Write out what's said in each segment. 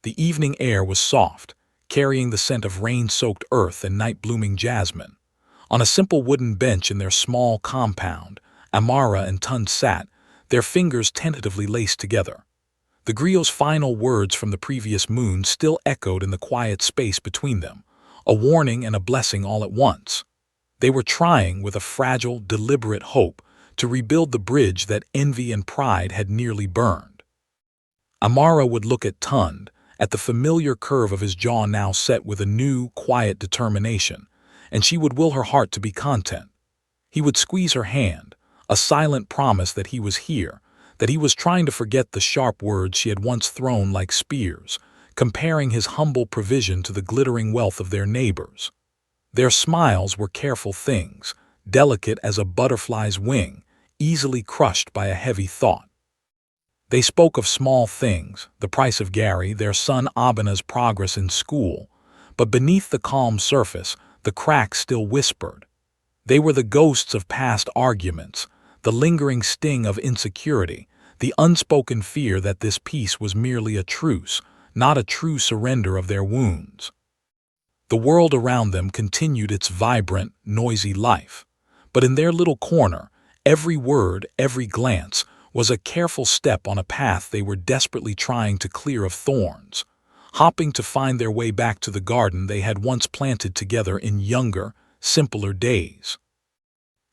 The evening air was soft, carrying the scent of rain-soaked earth and night-blooming jasmine. On a simple wooden bench in their small compound, Amara and Tund sat, their fingers tentatively laced together. The griot's final words from the previous moon still echoed in the quiet space between them, a warning and a blessing all at once. They were trying, with a fragile, deliberate hope, to rebuild the bridge that envy and pride had nearly burned. Amara would look at Tund, at the familiar curve of his jaw now set with a new, quiet determination, and she would will her heart to be content. He would squeeze her hand, a silent promise that he was here, that he was trying to forget the sharp words she had once thrown like spears, comparing his humble provision to the glittering wealth of their neighbors. Their smiles were careful things, delicate as a butterfly's wing, easily crushed by a heavy thought. They spoke of small things, the price of Gary, their son Abina's progress in school, but beneath the calm surface, the cracks still whispered. They were the ghosts of past arguments, the lingering sting of insecurity, the unspoken fear that this peace was merely a truce, not a true surrender of their wounds. The world around them continued its vibrant, noisy life, but in their little corner, every word, every glance, was a careful step on a path they were desperately trying to clear of thorns, hopping to find their way back to the garden they had once planted together in younger, simpler days.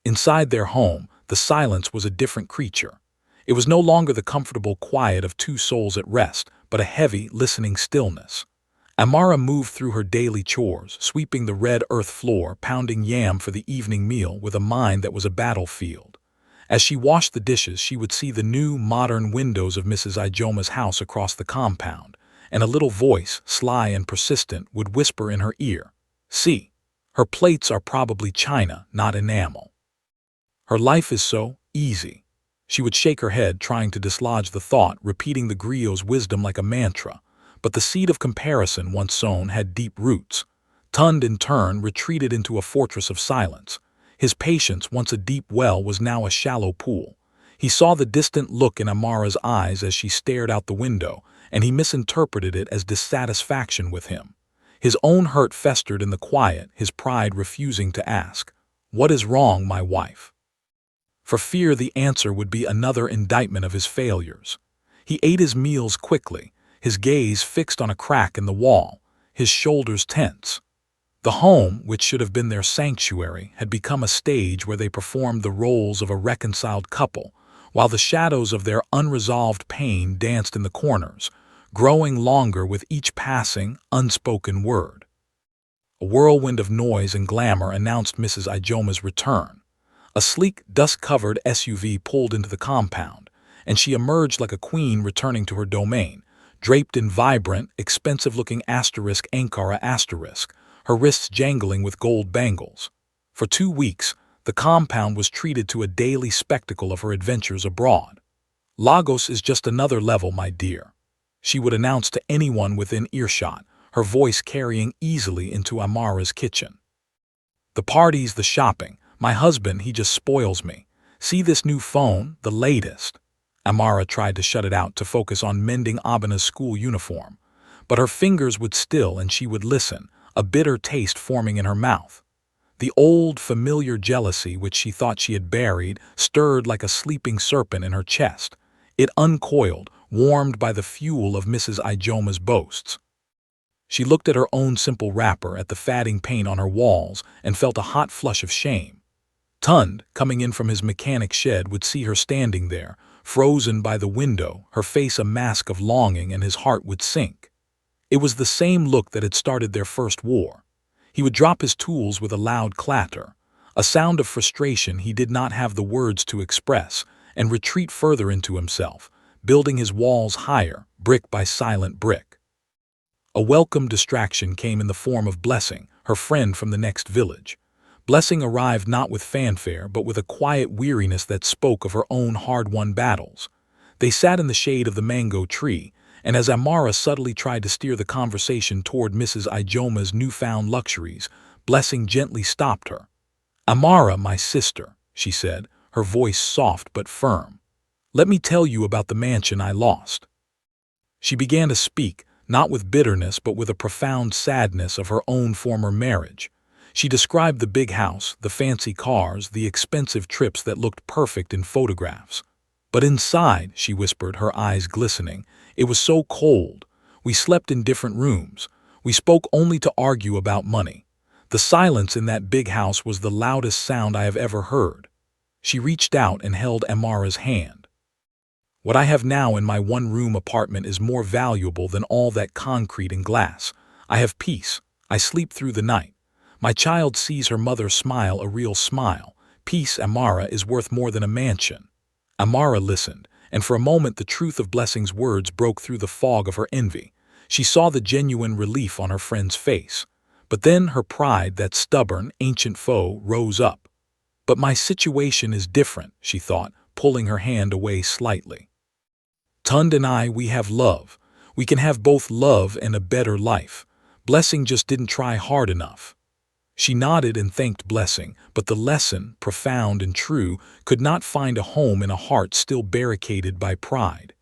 Inside their home, the silence was a different creature. It was no longer the comfortable quiet of two souls at rest, but a heavy, listening stillness. Amara moved through her daily chores, sweeping the red earth floor, pounding yam for the evening meal with a mind that was a battlefield. As she washed the dishes, she would see the new, modern windows of Mrs. Ijoma's house across the compound, and a little voice, sly and persistent, would whisper in her ear, "See, her plates are probably china, not enamel. Her life is so easy." She would shake her head, trying to dislodge the thought, repeating the griot's wisdom like a mantra, but the seed of comparison once sown had deep roots. Tund, in turn, retreated into a fortress of silence. His patience, once a deep well, was now a shallow pool. He saw the distant look in Amara's eyes as she stared out the window, and he misinterpreted it as dissatisfaction with him. His own hurt festered in the quiet, his pride refusing to ask, "What is wrong, my wife?" For fear the answer would be another indictment of his failures. He ate his meals quickly, his gaze fixed on a crack in the wall, his shoulders tense. The home, which should have been their sanctuary, had become a stage where they performed the roles of a reconciled couple, while the shadows of their unresolved pain danced in the corners, growing longer with each passing, unspoken word. A whirlwind of noise and glamour announced Mrs. Ijoma's return. A sleek, dust-covered SUV pulled into the compound, and she emerged like a queen returning to her domain, draped in vibrant, expensive-looking Ankara asterisk, her wrists jangling with gold bangles. For 2 weeks, the compound was treated to a daily spectacle of her adventures abroad. "Lagos is just another level, my dear," she would announce to anyone within earshot, her voice carrying easily into Amara's kitchen. "The parties, the shopping, my husband, he just spoils me. See this new phone, the latest." Amara tried to shut it out to focus on mending Abina's school uniform, but her fingers would still and she would listen, a bitter taste forming in her mouth. The old, familiar jealousy which she thought she had buried stirred like a sleeping serpent in her chest. It uncoiled, warmed by the fuel of Mrs. Ijoma's boasts. She looked at her own simple wrapper, at the fading paint on her walls, and felt a hot flush of shame. Tund, coming in from his mechanic shed, would see her standing there, frozen by the window, her face a mask of longing, and his heart would sink. It was the same look that had started their first war. He would drop his tools with a loud clatter, a sound of frustration he did not have the words to express, and retreat further into himself, building his walls higher, brick by silent brick. A welcome distraction came in the form of Blessing, her friend from the next village. Blessing arrived not with fanfare, but with a quiet weariness that spoke of her own hard-won battles. They sat in the shade of the mango tree, and as Amara subtly tried to steer the conversation toward Mrs. Ijoma's newfound luxuries, Blessing gently stopped her. "Amara, my sister," she said, her voice soft but firm, "let me tell you about the mansion I lost." She began to speak, not with bitterness but with a profound sadness of her own former marriage. She described the big house, the fancy cars, the expensive trips that looked perfect in photographs. But inside, she whispered, her eyes glistening, it was so cold. We slept in different rooms. We spoke only to argue about money. The silence in that big house was the loudest sound I have ever heard. She reached out and held Amara's hand. What I have now in my one-room apartment is more valuable than all that concrete and glass. I have peace. I sleep through the night. My child sees her mother smile, a real smile. Peace, Amara, is worth more than a mansion. Amara listened, and for a moment the truth of Blessing's words broke through the fog of her envy. She saw the genuine relief on her friend's face. But then her pride, that stubborn, ancient foe, rose up. But my situation is different, she thought, pulling her hand away slightly. Tund and I, we have love. We can have both love and a better life. Blessing just didn't try hard enough. She nodded and thanked Blessing, but the lesson, profound and true, could not find a home in a heart still barricaded by pride.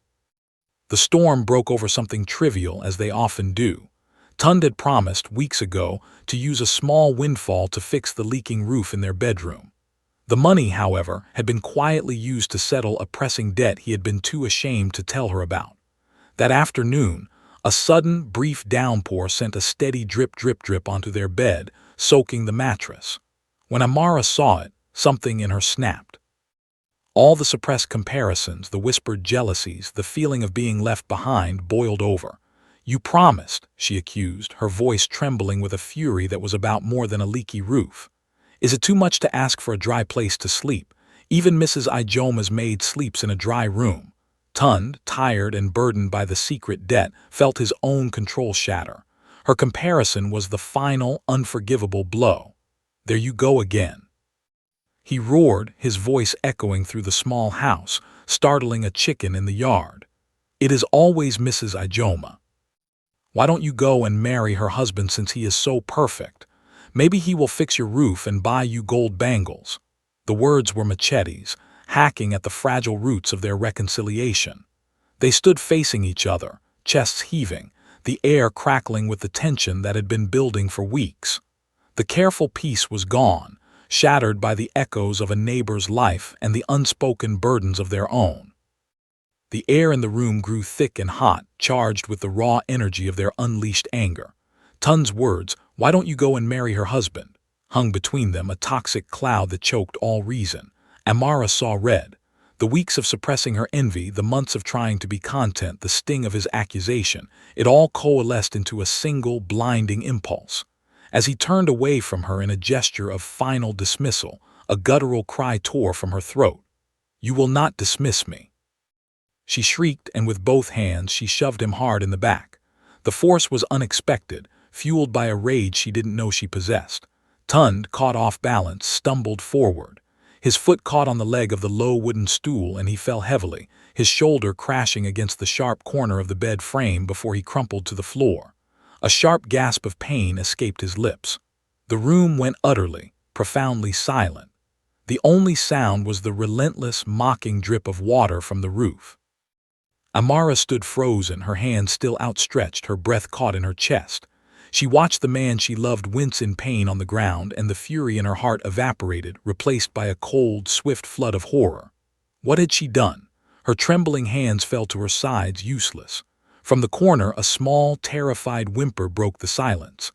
The storm broke over something trivial, as they often do. Tund had promised, weeks ago, to use a small windfall to fix the leaking roof in their bedroom. The money, however, had been quietly used to settle a pressing debt he had been too ashamed to tell her about. That afternoon, a sudden, brief downpour sent a steady drip, drip, drip onto their bed, soaking the mattress. When Amara saw it, something in her snapped. All the suppressed comparisons, the whispered jealousies, the feeling of being left behind boiled over. "You promised," she accused, her voice trembling with a fury that was about more than a leaky roof. "Is it too much to ask for a dry place to sleep? Even Mrs. Ijoma's maid sleeps in a dry room." Tund, tired and burdened by the secret debt, felt his own control shatter. Her comparison was the final, unforgivable blow. "There you go again," he roared, his voice echoing through the small house, startling a chicken in the yard. "It is always Mrs. Ijoma. Why don't you go and marry her husband since he is so perfect? Maybe he will fix your roof and buy you gold bangles." The words were machetes, hacking at the fragile roots of their reconciliation. They stood facing each other, chests heaving, the air crackling with the tension that had been building for weeks. The careful peace was gone, shattered by the echoes of a neighbor's life and the unspoken burdens of their own. The air in the room grew thick and hot, charged with the raw energy of their unleashed anger. Tund's words, "Why don't you go and marry her husband?" hung between them, a toxic cloud that choked all reason. Amara saw red. The weeks of suppressing her envy, the months of trying to be content, the sting of his accusation, it all coalesced into a single, blinding impulse. As he turned away from her in a gesture of final dismissal, a guttural cry tore from her throat. "You will not dismiss me." She shrieked, and with both hands she shoved him hard in the back. The force was unexpected, fueled by a rage she didn't know she possessed. Tund, caught off balance, stumbled forward. His foot caught on the leg of the low wooden stool and he fell heavily, his shoulder crashing against the sharp corner of the bed frame before he crumpled to the floor. A sharp gasp of pain escaped his lips. The room went utterly, profoundly silent. The only sound was the relentless, mocking drip of water from the roof. Amara stood frozen, her hands still outstretched, her breath caught in her chest. She watched the man she loved wince in pain on the ground, and the fury in her heart evaporated, replaced by a cold, swift flood of horror. What had she done? Her trembling hands fell to her sides, useless. From the corner, a small, terrified whimper broke the silence.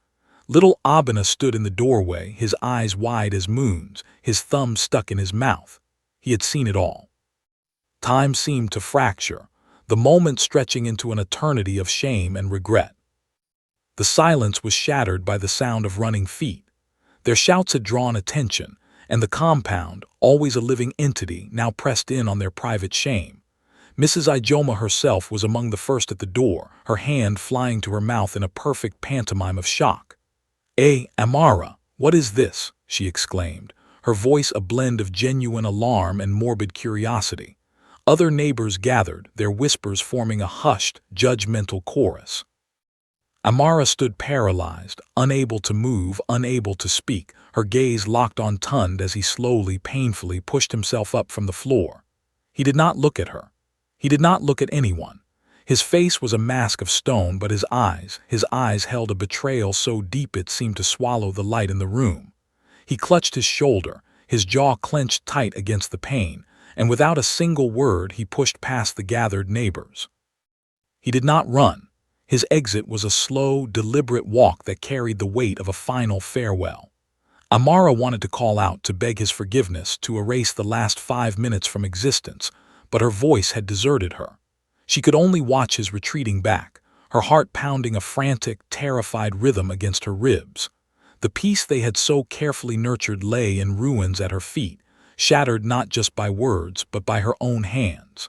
Little Abena stood in the doorway, his eyes wide as moons, his thumb stuck in his mouth. He had seen it all. Time seemed to fracture, the moment stretching into an eternity of shame and regret. The silence was shattered by the sound of running feet. Their shouts had drawn attention, and the compound, always a living entity, now pressed in on their private shame. Mrs. Ijoma herself was among the first at the door, her hand flying to her mouth in a perfect pantomime of shock. Amara, what is this?" she exclaimed, her voice a blend of genuine alarm and morbid curiosity. Other neighbors gathered, their whispers forming a hushed, judgmental chorus. Amara stood paralyzed, unable to move, unable to speak, her gaze locked on Tund as he slowly, painfully pushed himself up from the floor. He did not look at her. He did not look at anyone. His face was a mask of stone, but his eyes held a betrayal so deep it seemed to swallow the light in the room. He clutched his shoulder, his jaw clenched tight against the pain, and without a single word he pushed past the gathered neighbors. He did not run. His exit was a slow, deliberate walk that carried the weight of a final farewell. Amara wanted to call out, to beg his forgiveness, to erase the last 5 minutes from existence, but her voice had deserted her. She could only watch his retreating back, her heart pounding a frantic, terrified rhythm against her ribs. The peace they had so carefully nurtured lay in ruins at her feet, shattered not just by words but by her own hands.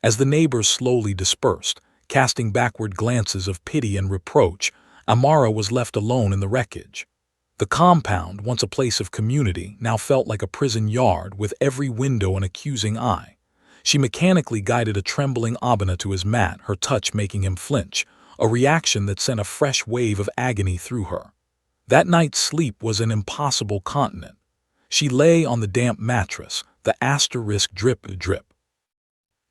As the neighbors slowly dispersed, casting backward glances of pity and reproach, Amara was left alone in the wreckage. The compound, once a place of community, now felt like a prison yard with every window an accusing eye. She mechanically guided a trembling Abana to his mat, her touch making him flinch, a reaction that sent a fresh wave of agony through her. That night's sleep was an impossible continent. She lay on the damp mattress, the asterisk drip, drip.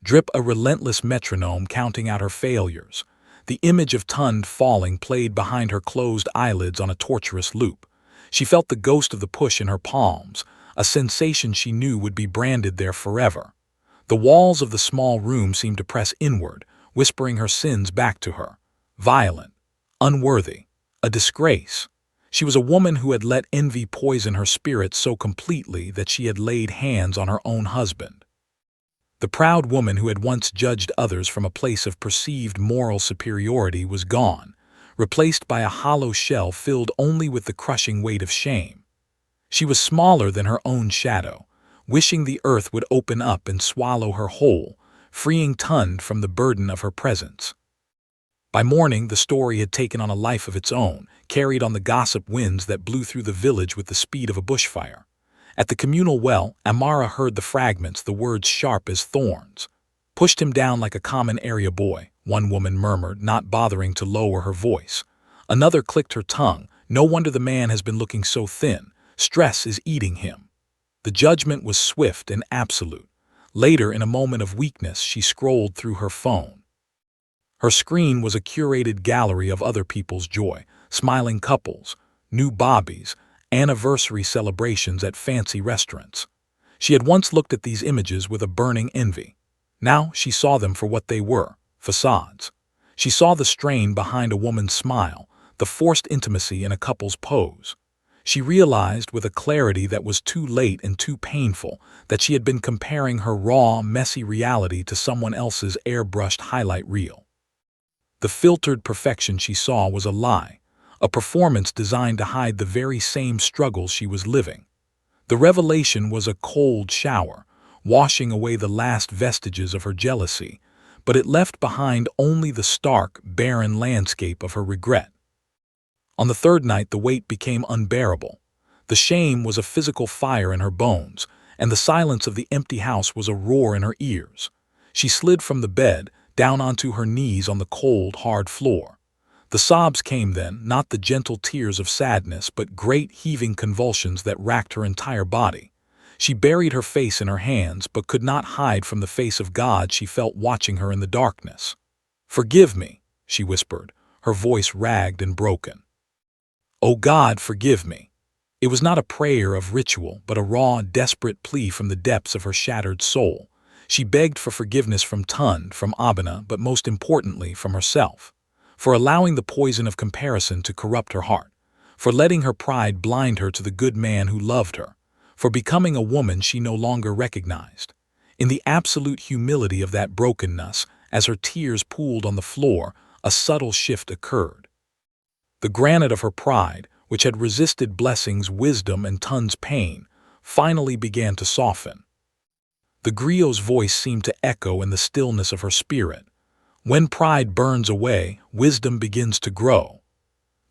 Drip, a relentless metronome counting out her failures. The image of Tund falling played behind her closed eyelids on a torturous loop. She felt the ghost of the push in her palms, a sensation she knew would be branded there forever. The walls of the small room seemed to press inward, whispering her sins back to her. Violent, unworthy, a disgrace. She was a woman who had let envy poison her spirit so completely that she had laid hands on her own husband. The proud woman who had once judged others from a place of perceived moral superiority was gone, replaced by a hollow shell filled only with the crushing weight of shame. She was smaller than her own shadow, wishing the earth would open up and swallow her whole, freeing Tund from the burden of her presence. By morning, the story had taken on a life of its own, carried on the gossip winds that blew through the village with the speed of a bushfire. At the communal well, Amara heard the fragments, the words sharp as thorns. Pushed him down like a common area boy, one woman murmured, not bothering to lower her voice. Another clicked her tongue. No wonder the man has been looking so thin. Stress is eating him. The judgment was swift and absolute. Later, in a moment of weakness, she scrolled through her phone. Her screen was a curated gallery of other people's joy, smiling couples, new bobbies, anniversary celebrations at fancy restaurants. She had once looked at these images with a burning envy. Now she saw them for what they were, facades. She saw the strain behind a woman's smile, the forced intimacy in a couple's pose. She realized with a clarity that was too late and too painful that she had been comparing her raw, messy reality to someone else's airbrushed highlight reel. The filtered perfection she saw was a lie, a performance designed to hide the very same struggles she was living. The revelation was a cold shower, washing away the last vestiges of her jealousy, but it left behind only the stark, barren landscape of her regret. On the third night, the weight became unbearable. The shame was a physical fire in her bones, and the silence of the empty house was a roar in her ears. She slid from the bed, down onto her knees on the cold, hard floor. The sobs came then, not the gentle tears of sadness, but great heaving convulsions that racked her entire body. She buried her face in her hands, but could not hide from the face of God she felt watching her in the darkness. "Forgive me," she whispered, her voice ragged and broken. "Oh God, forgive me." It was not a prayer of ritual, but a raw, desperate plea from the depths of her shattered soul. She begged for forgiveness from Tund, from Abana, but most importantly from herself, for allowing the poison of comparison to corrupt her heart, for letting her pride blind her to the good man who loved her, for becoming a woman she no longer recognized. In the absolute humility of that brokenness, as her tears pooled on the floor, a subtle shift occurred. The granite of her pride, which had resisted blessings, wisdom, and Tund's pain, finally began to soften. The griot's voice seemed to echo in the stillness of her spirit. When pride burns away, wisdom begins to grow.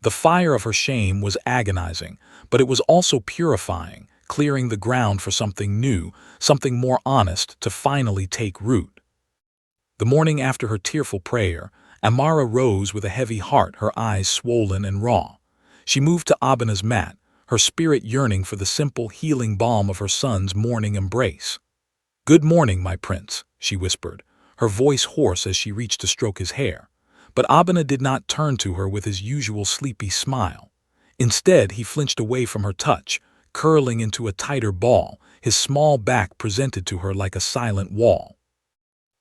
The fire of her shame was agonizing, but it was also purifying, clearing the ground for something new, something more honest to finally take root. The morning after her tearful prayer, Amara rose with a heavy heart, her eyes swollen and raw. She moved to Abana's mat, her spirit yearning for the simple, healing balm of her son's morning embrace. "Good morning, my prince," she whispered, her voice hoarse as she reached to stroke his hair. But Abena did not turn to her with his usual sleepy smile. Instead, he flinched away from her touch, curling into a tighter ball, his small back presented to her like a silent wall.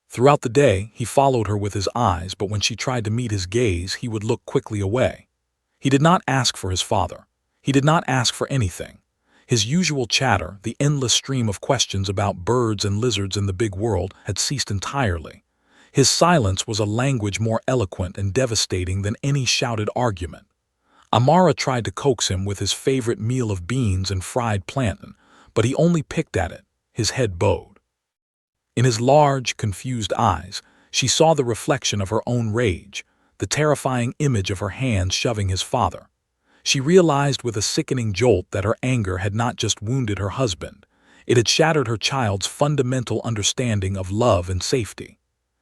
Throughout the day, he followed her with his eyes, but when she tried to meet his gaze, he would look quickly away. He did not ask for his father. He did not ask for anything. His usual chatter, the endless stream of questions about birds and lizards in the big world, had ceased entirely. His silence was a language more eloquent and devastating than any shouted argument. Amara tried to coax him with his favorite meal of beans and fried plantain, but he only picked at it, his head bowed. In his large, confused eyes, she saw the reflection of her own rage, the terrifying image of her hands shoving his father. She realized with a sickening jolt that her anger had not just wounded her husband, it had shattered her child's fundamental understanding of love and safety.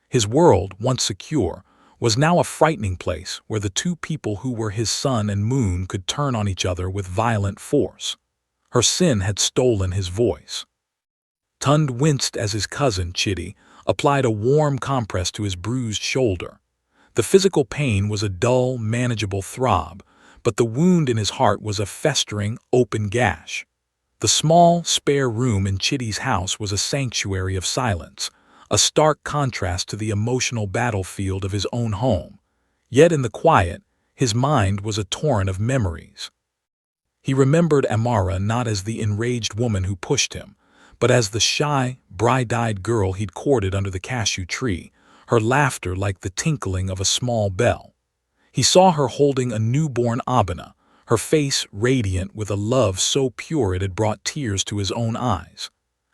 His world, once secure, was now a frightening place where the two people who were his sun and moon could turn on each other with violent force. Her sin had stolen his voice. Tund winced as his cousin, Chitty, applied a warm compress to his bruised shoulder. The physical pain was a dull, manageable throb, but the wound in his heart was a festering, open gash. The small, spare room in Chitty's house was a sanctuary of silence, a stark contrast to the emotional battlefield of his own home. Yet in the quiet, his mind was a torrent of memories. He remembered Amara not as the enraged woman who pushed him, but as the shy, bright-eyed girl he'd courted under the cashew tree, her laughter like the tinkling of a small bell. He saw her holding a newborn Abena, her face radiant with a love so pure it had brought tears to his own eyes.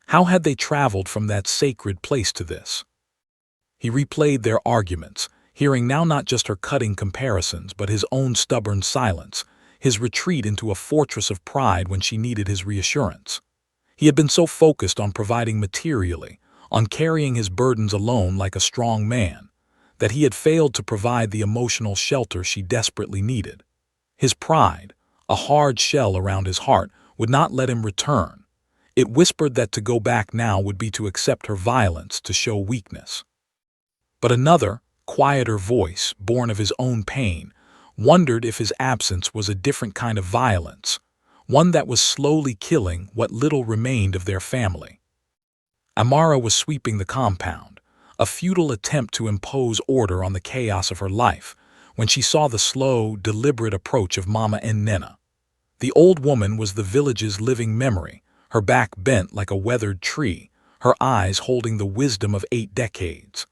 How had they traveled from that sacred place to this? He replayed their arguments, hearing now not just her cutting comparisons but his own stubborn silence, his retreat into a fortress of pride when she needed his reassurance. He had been so focused on providing materially, on carrying his burdens alone like a strong man, that he had failed to provide the emotional shelter she desperately needed. His pride, a hard shell around his heart, would not let him return. It whispered that to go back now would be to accept her violence, to show weakness. But another, quieter voice, born of his own pain, wondered if his absence was a different kind of violence, one that was slowly killing what little remained of their family. Amara was sweeping the compound, a futile attempt to impose order on the chaos of her life, when she saw the slow, deliberate approach of Mama Ennena. The old woman was the village's living memory, her back bent like a weathered tree, her eyes holding the wisdom of 8 decades.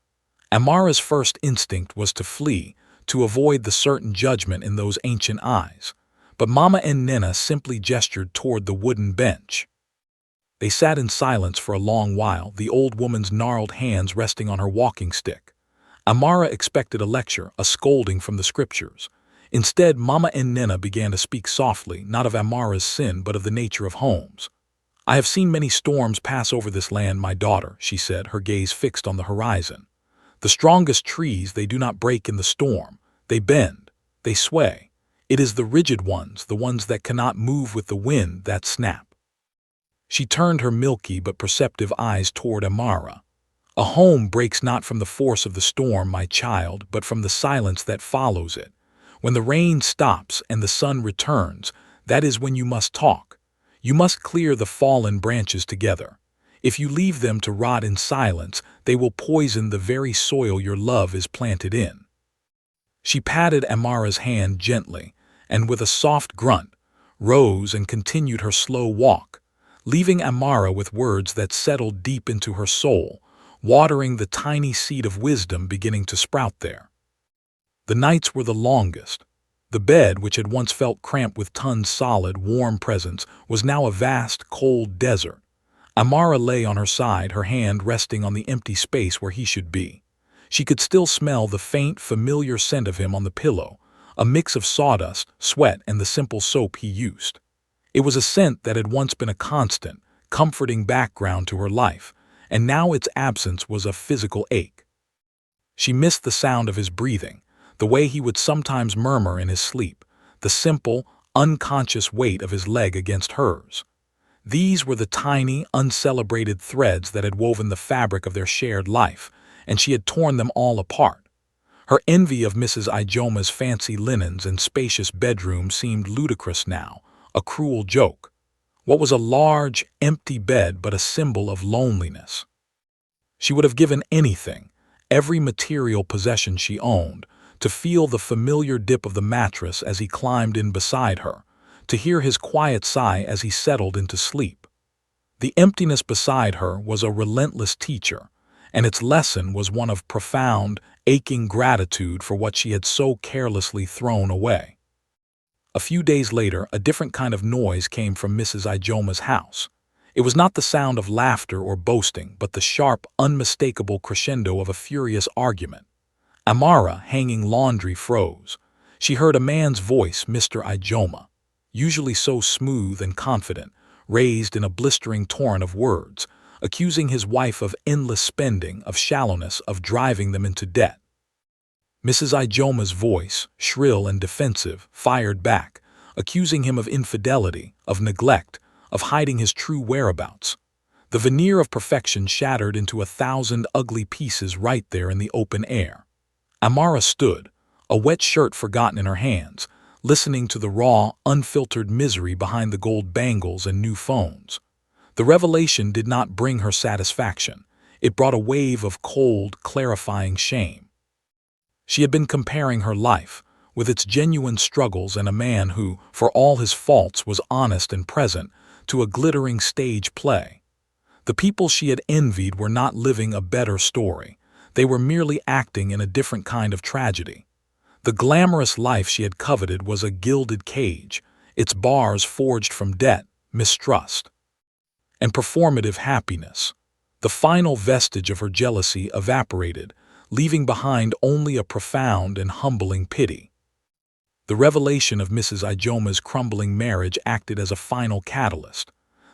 Amara's first instinct was to flee, to avoid the certain judgment in those ancient eyes, but Mama Ennena simply gestured toward the wooden bench. They sat in silence for a long while, the old woman's gnarled hands resting on her walking stick. Amara expected a lecture, a scolding from the scriptures. Instead, Mama Ennena began to speak softly, not of Amara's sin, but of the nature of homes. "I have seen many storms pass over this land, my daughter," she said, her gaze fixed on the horizon. "The strongest trees, they do not break in the storm. They bend, they sway. It is the rigid ones, the ones that cannot move with the wind, that snap." She turned her milky but perceptive eyes toward Amara. "A home breaks not from the force of the storm, my child, but from the silence that follows it. When the rain stops and the sun returns, that is when you must talk. You must clear the fallen branches together. If you leave them to rot in silence, they will poison the very soil your love is planted in." She patted Amara's hand gently, and with a soft grunt, rose and continued her slow walk, leaving Amara with words that settled deep into her soul, watering the tiny seed of wisdom beginning to sprout there. The nights were the longest. The bed, which had once felt cramped with Tun's solid, warm presence, was now a vast, cold desert. Amara lay on her side, her hand resting on the empty space where he should be. She could still smell the faint, familiar scent of him on the pillow, a mix of sawdust, sweat, and the simple soap he used. It was a scent that had once been a constant, comforting background to her life, and now its absence was a physical ache. She missed the sound of his breathing, the way he would sometimes murmur in his sleep, the simple, unconscious weight of his leg against hers. These were the tiny, uncelebrated threads that had woven the fabric of their shared life, and she had torn them all apart. Her envy of Mrs. Ijoma's fancy linens and spacious bedroom seemed ludicrous now, a cruel joke. What was a large, empty bed but a symbol of loneliness? She would have given anything, every material possession she owned, to feel the familiar dip of the mattress as he climbed in beside her, to hear his quiet sigh as he settled into sleep. The emptiness beside her was a relentless teacher, and its lesson was one of profound, aching gratitude for what she had so carelessly thrown away. A few days later, a different kind of noise came from Mrs. Ijoma's house. It was not the sound of laughter or boasting, but the sharp, unmistakable crescendo of a furious argument. Amara, hanging laundry, froze. She heard a man's voice, Mr. Ijoma, usually so smooth and confident, raised in a blistering torrent of words, accusing his wife of endless spending, of shallowness, of driving them into debt. Mrs. Ijoma's voice, shrill and defensive, fired back, accusing him of infidelity, of neglect, of hiding his true whereabouts. The veneer of perfection shattered into 1,000 ugly pieces right there in the open air. Amara stood, a wet shirt forgotten in her hands, listening to the raw, unfiltered misery behind the gold bangles and new phones. The revelation did not bring her satisfaction. It brought a wave of cold, clarifying shame. She had been comparing her life, with its genuine struggles and a man who, for all his faults, was honest and present, to a glittering stage play. The people she had envied were not living a better story. They were merely acting in a different kind of tragedy. The glamorous life she had coveted was a gilded cage, its bars forged from debt, mistrust, and performative happiness. The final vestige of her jealousy evaporated, leaving behind only a profound and humbling pity. The revelation of Mrs. Ijoma's crumbling marriage acted as a final catalyst.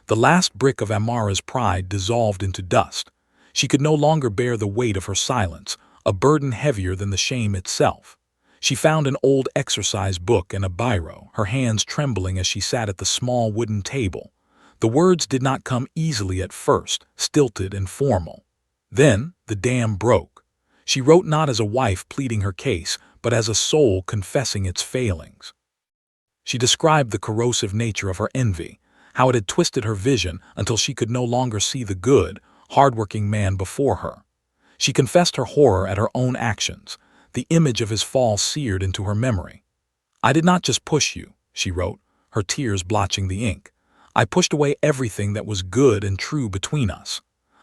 The last brick of Amara's pride dissolved into dust. She could no longer bear the weight of her silence, a burden heavier than the shame itself. She found an old exercise book and a biro, her hands trembling as she sat at the small wooden table. The words did not come easily at first, stilted and formal. Then the dam broke. She wrote not as a wife pleading her case, but as a soul confessing its failings. She described the corrosive nature of her envy, how it had twisted her vision until she could no longer see the good, hard-working man before her. She confessed her horror at her own actions, the image of his fall seared into her memory. "I did not just push you," she wrote, her tears blotching the ink. "I pushed away everything that was good and true between us.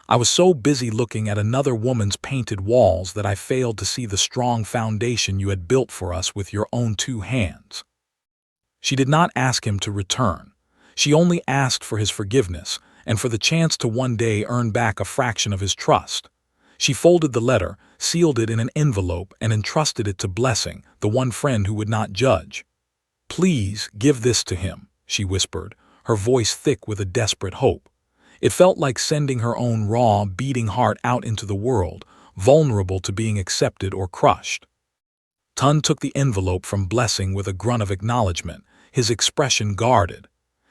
I was so busy looking at another woman's painted walls that I failed to see the strong foundation you had built for us with your own 2 hands." She did not ask him to return. She only asked for his forgiveness and for the chance to one day earn back a fraction of his trust. She folded the letter, sealed it in an envelope, and entrusted it to Blessing, the one friend who would not judge. "Please give this to him," she whispered, her voice thick with a desperate hope. It felt like sending her own raw, beating heart out into the world, vulnerable to being accepted or crushed. Tun took the envelope from Blessing with a grunt of acknowledgement, his expression guarded.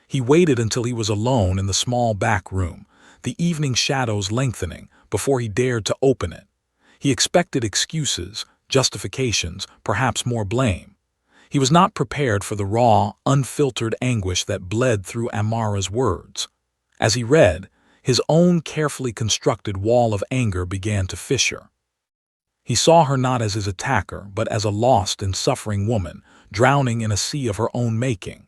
He waited until he was alone in the small back room, the evening shadows lengthening, before he dared to open it. He expected excuses, justifications, perhaps more blame. He was not prepared for the raw, unfiltered anguish that bled through Amara's words. As he read, his own carefully constructed wall of anger began to fissure. He saw her not as his attacker, but as a lost and suffering woman, drowning in a sea of her own making.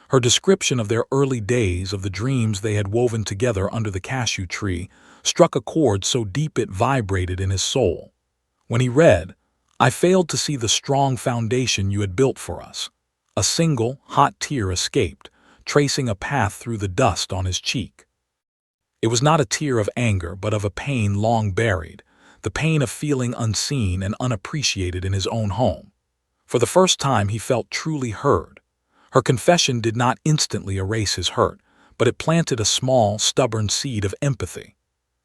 Her description of their early days, of the dreams they had woven together under the cashew tree, struck a chord so deep it vibrated in his soul. When he read, "I failed to see the strong foundation you had built for us," a single, hot tear escaped, tracing a path through the dust on his cheek. It was not a tear of anger, but of a pain long buried, the pain of feeling unseen and unappreciated in his own home. For the first time he felt truly heard. Her confession did not instantly erase his hurt, but it planted a small, stubborn seed of empathy.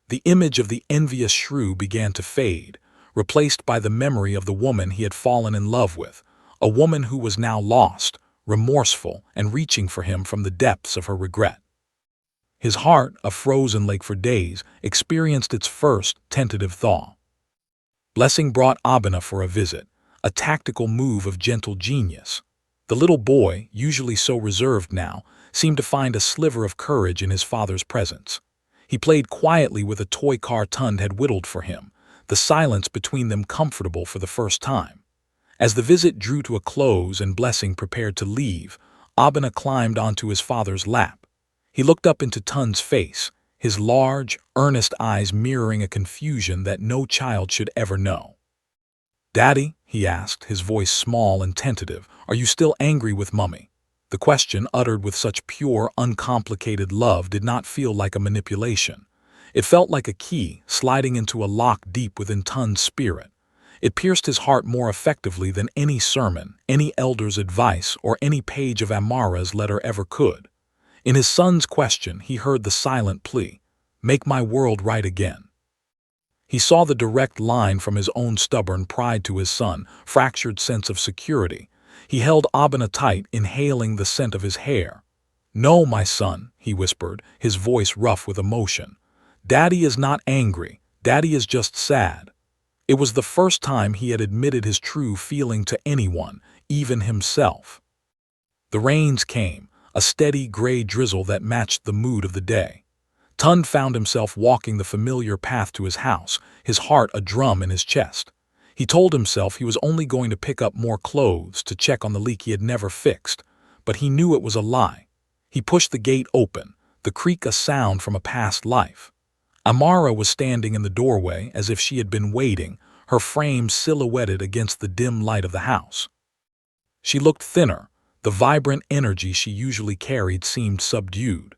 The image of the envious shrew began to fade, replaced by the memory of the woman he had fallen in love with, a woman who was now lost, remorseful, and reaching for him from the depths of her regret. His heart, a frozen lake for days, experienced its first tentative thaw. Blessing brought Abena for a visit, a tactical move of gentle genius. The little boy, usually so reserved now, seemed to find a sliver of courage in his father's presence. He played quietly with a toy car Tund had whittled for him, the silence between them comfortable for the first time. As the visit drew to a close and Blessing prepared to leave, Abena climbed onto his father's lap. He looked up into Tund's face, his large, earnest eyes mirroring a confusion that no child should ever know. "Daddy," he asked, his voice small and tentative, "are you still angry with Mummy?" The question, uttered with such pure, uncomplicated love, did not feel like a manipulation. It felt like a key sliding into a lock deep within Tund's spirit. It pierced his heart more effectively than any sermon, any elder's advice, or any page of Amara's letter ever could. In his son's question, he heard the silent plea, "Make my world right again." He saw the direct line from his own stubborn pride to his son, fractured sense of security. He held Abena tight, inhaling the scent of his hair. "No, my son," he whispered, his voice rough with emotion. "Daddy is not angry. Daddy is just sad." It was the first time he had admitted his true feeling to anyone, even himself. The rains came, a steady gray drizzle that matched the mood of the day. Tund found himself walking the familiar path to his house, his heart a drum in his chest. He told himself he was only going to pick up more clothes to check on the leak he had never fixed, but he knew it was a lie. He pushed the gate open, the creak a sound from a past life. Amara was standing in the doorway as if she had been waiting, her frame silhouetted against the dim light of the house. She looked thinner, the vibrant energy she usually carried seemed subdued.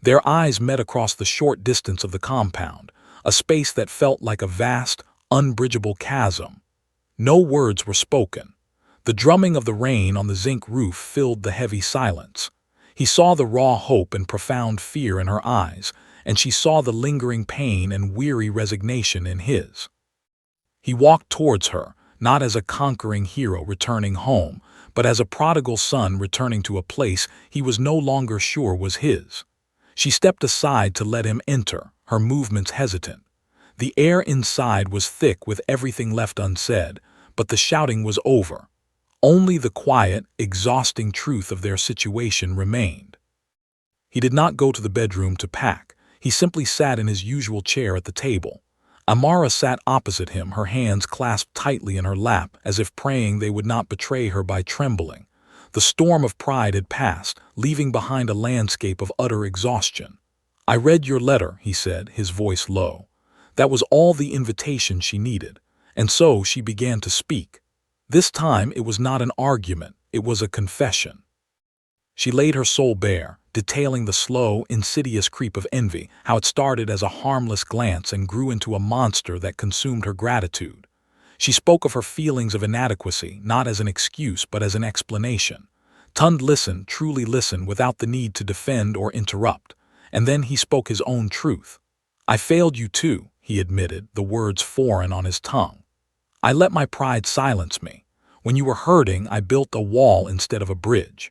Their eyes met across the short distance of the compound, a space that felt like a vast, unbridgeable chasm. No words were spoken. The drumming of the rain on the zinc roof filled the heavy silence. He saw the raw hope and profound fear in her eyes, and she saw the lingering pain and weary resignation in his. He walked towards her, not as a conquering hero returning home, but as a prodigal son returning to a place he was no longer sure was his. She stepped aside to let him enter, her movements hesitant. The air inside was thick with everything left unsaid, but the shouting was over. Only the quiet, exhausting truth of their situation remained. He did not go to the bedroom to pack. He simply sat in his usual chair at the table. Amara sat opposite him, her hands clasped tightly in her lap, as if praying they would not betray her by trembling. The storm of pride had passed, leaving behind a landscape of utter exhaustion. "I read your letter," he said, his voice low. That was all the invitation she needed, and so she began to speak. This time it was not an argument, it was a confession. She laid her soul bare, detailing the slow, insidious creep of envy, how it started as a harmless glance and grew into a monster that consumed her gratitude. She spoke of her feelings of inadequacy, not as an excuse but as an explanation. Tund listened, truly listened, without the need to defend or interrupt. And then he spoke his own truth. "I failed you too," he admitted, the words foreign on his tongue. "I let my pride silence me. When you were hurting, I built a wall instead of a bridge.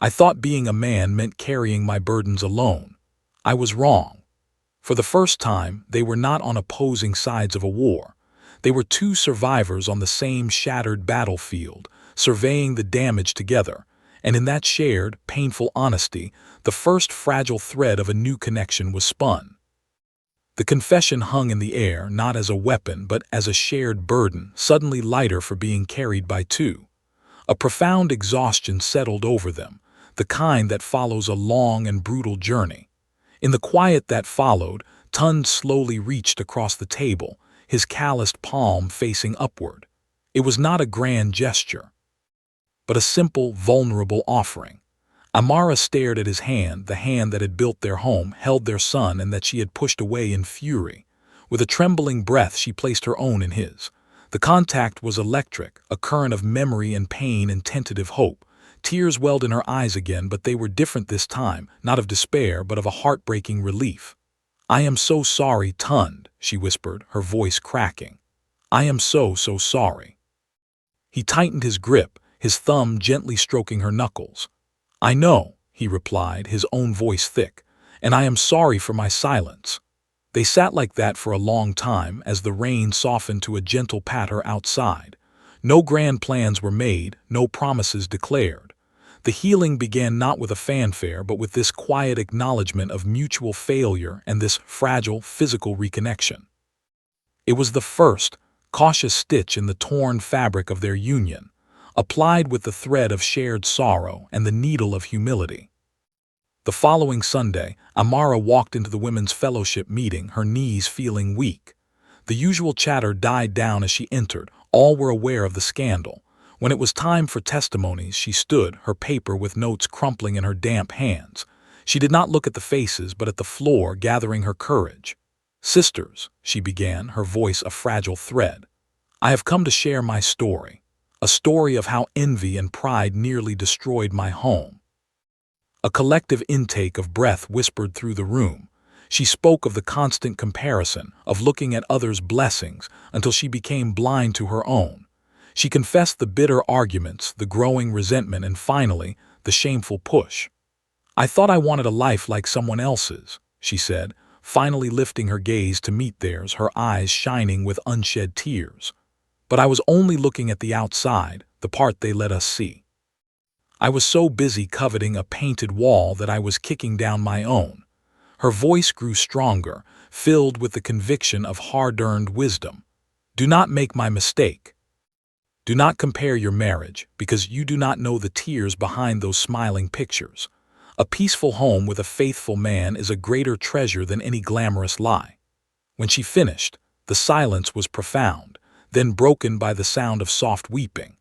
I thought being a man meant carrying my burdens alone. I was wrong." For the first time, they were not on opposing sides of a war. They were two survivors on the same shattered battlefield, surveying the damage together, and in that shared, painful honesty, the first fragile thread of a new connection was spun. The confession hung in the air, not as a weapon, but as a shared burden, suddenly lighter for being carried by two. A profound exhaustion settled over them, the kind that follows a long and brutal journey. In the quiet that followed, Tund slowly reached across the table, his calloused palm facing upward. It was not a grand gesture, but a simple, vulnerable offering. Amara stared at his hand, the hand that had built their home, held their son, and that she had pushed away in fury. With a trembling breath, she placed her own in his. The contact was electric, a current of memory and pain and tentative hope. Tears welled in her eyes again, but they were different this time, not of despair, but of a heartbreaking relief. "I am so sorry, Tund," she whispered, her voice cracking. "I am so sorry." He tightened his grip, his thumb gently stroking her knuckles. "I know," he replied, his own voice thick, "and I am sorry for my silence." They sat like that for a long time as the rain softened to a gentle patter outside. No grand plans were made, no promises declared. The healing began not with a fanfare but with this quiet acknowledgement of mutual failure and this fragile physical reconnection. It was the first, cautious stitch in the torn fabric of their union, applied with the thread of shared sorrow and the needle of humility. The following Sunday, Amara walked into the women's fellowship meeting, her knees feeling weak. The usual chatter died down as she entered. All were aware of the scandal. When it was time for testimonies, she stood, her paper with notes crumpling in her damp hands. She did not look at the faces, but at the floor, gathering her courage. "Sisters," she began, her voice a fragile thread, "I have come to share my story. A story of how envy and pride nearly destroyed my home." A collective intake of breath whispered through the room. She spoke of the constant comparison, of looking at others' blessings, until she became blind to her own. She confessed the bitter arguments, the growing resentment, and finally, the shameful push. "I thought I wanted a life like someone else's," she said, finally lifting her gaze to meet theirs, her eyes shining with unshed tears. "But I was only looking at the outside, the part they let us see. I was so busy coveting a painted wall that I was kicking down my own." Her voice grew stronger, filled with the conviction of hard-earned wisdom. "Do not make my mistake. Do not compare your marriage, because you do not know the tears behind those smiling pictures. A peaceful home with a faithful man is a greater treasure than any glamorous lie." When she finished, the silence was profound, then broken by the sound of soft weeping.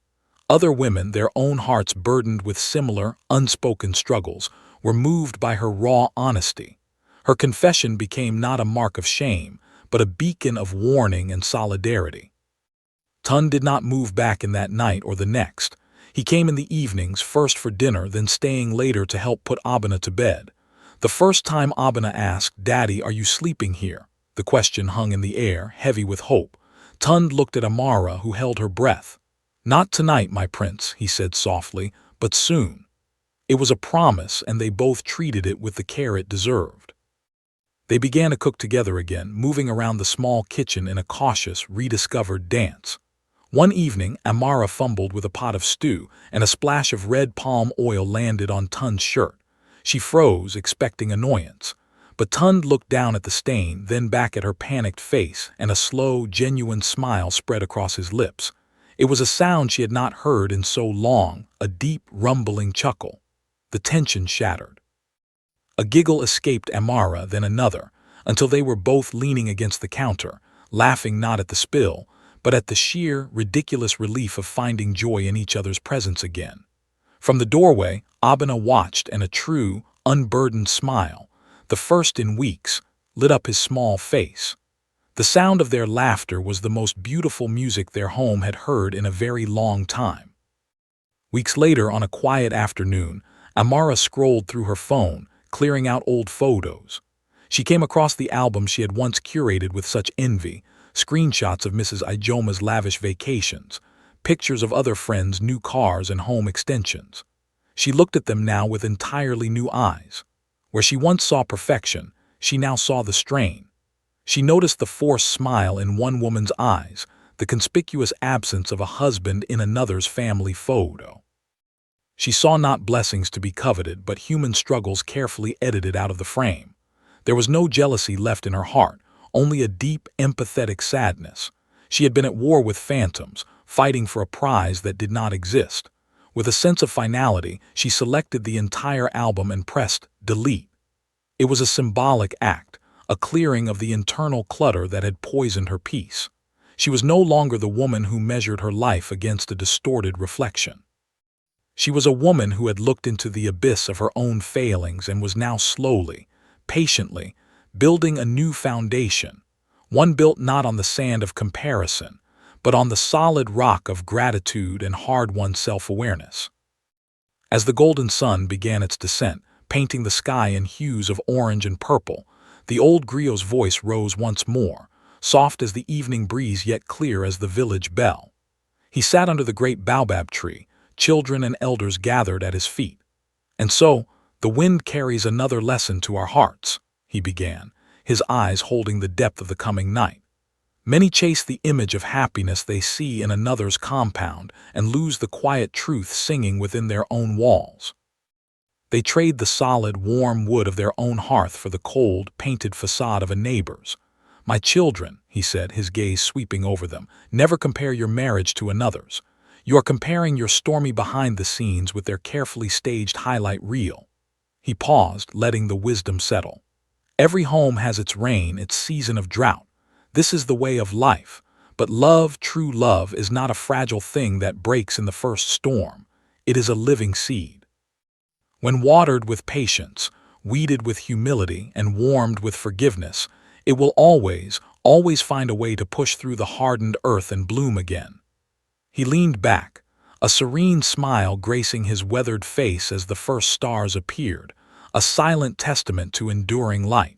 Other women, their own hearts burdened with similar, unspoken struggles, were moved by her raw honesty. Her confession became not a mark of shame, but a beacon of warning and solidarity. Tun did not move back in that night or the next. He came in the evenings, first for dinner, then staying later to help put Abena to bed. The first time Abena asked, "Daddy, are you sleeping here?" the question hung in the air, heavy with hope. Tun looked at Amara, who held her breath. "Not tonight, my prince," he said softly, "but soon." It was a promise, and they both treated it with the care it deserved. They began to cook together again, moving around the small kitchen in a cautious, rediscovered dance. One evening, Amara fumbled with a pot of stew, and a splash of red palm oil landed on Tun's shirt. She froze, expecting annoyance. But Tun looked down at the stain, then back at her panicked face, and a slow, genuine smile spread across his lips. It was a sound she had not heard in so long, a deep, rumbling chuckle. The tension shattered. A giggle escaped Amara, then another, until they were both leaning against the counter, laughing not at the spill, but at the sheer, ridiculous relief of finding joy in each other's presence again. From the doorway, Abena watched, and a true, unburdened smile, the first in weeks, lit up his small face. The sound of their laughter was the most beautiful music their home had heard in a very long time. Weeks later, on a quiet afternoon, Amara scrolled through her phone, clearing out old photos. She came across the album she had once curated with such envy, screenshots of Mrs. Ijoma's lavish vacations, pictures of other friends' new cars and home extensions. She looked at them now with entirely new eyes. Where she once saw perfection, she now saw the strain. She noticed the forced smile in one woman's eyes, the conspicuous absence of a husband in another's family photo. She saw not blessings to be coveted, but human struggles carefully edited out of the frame. There was no jealousy left in her heart, only a deep, empathetic sadness. She had been at war with phantoms, fighting for a prize that did not exist. With a sense of finality, she selected the entire album and pressed delete. It was a symbolic act, a clearing of the internal clutter that had poisoned her peace. She was no longer the woman who measured her life against a distorted reflection. She was a woman who had looked into the abyss of her own failings and was now slowly, patiently, building a new foundation, one built not on the sand of comparison, but on the solid rock of gratitude and hard-won self-awareness. As the golden sun began its descent, painting the sky in hues of orange and purple, the old griot's voice rose once more, soft as the evening breeze yet clear as the village bell. He sat under the great baobab tree, children and elders gathered at his feet. "And so, the wind carries another lesson to our hearts," he began, his eyes holding the depth of the coming night. Many chase the image of happiness they see in another's compound and lose the quiet truth singing within their own walls. They trade the solid, warm wood of their own hearth for the cold, painted facade of a neighbor's. "My children," he said, his gaze sweeping over them, "never compare your marriage to another's. You are comparing your stormy behind-the-scenes with their carefully staged highlight reel." He paused, letting the wisdom settle. "Every home has its rain, its season of drought. This is the way of life. But love, true love, is not a fragile thing that breaks in the first storm. It is a living seed. When watered with patience, weeded with humility, and warmed with forgiveness, it will always find a way to push through the hardened earth and bloom again." He leaned back, a serene smile gracing his weathered face as the first stars appeared, a silent testament to enduring light.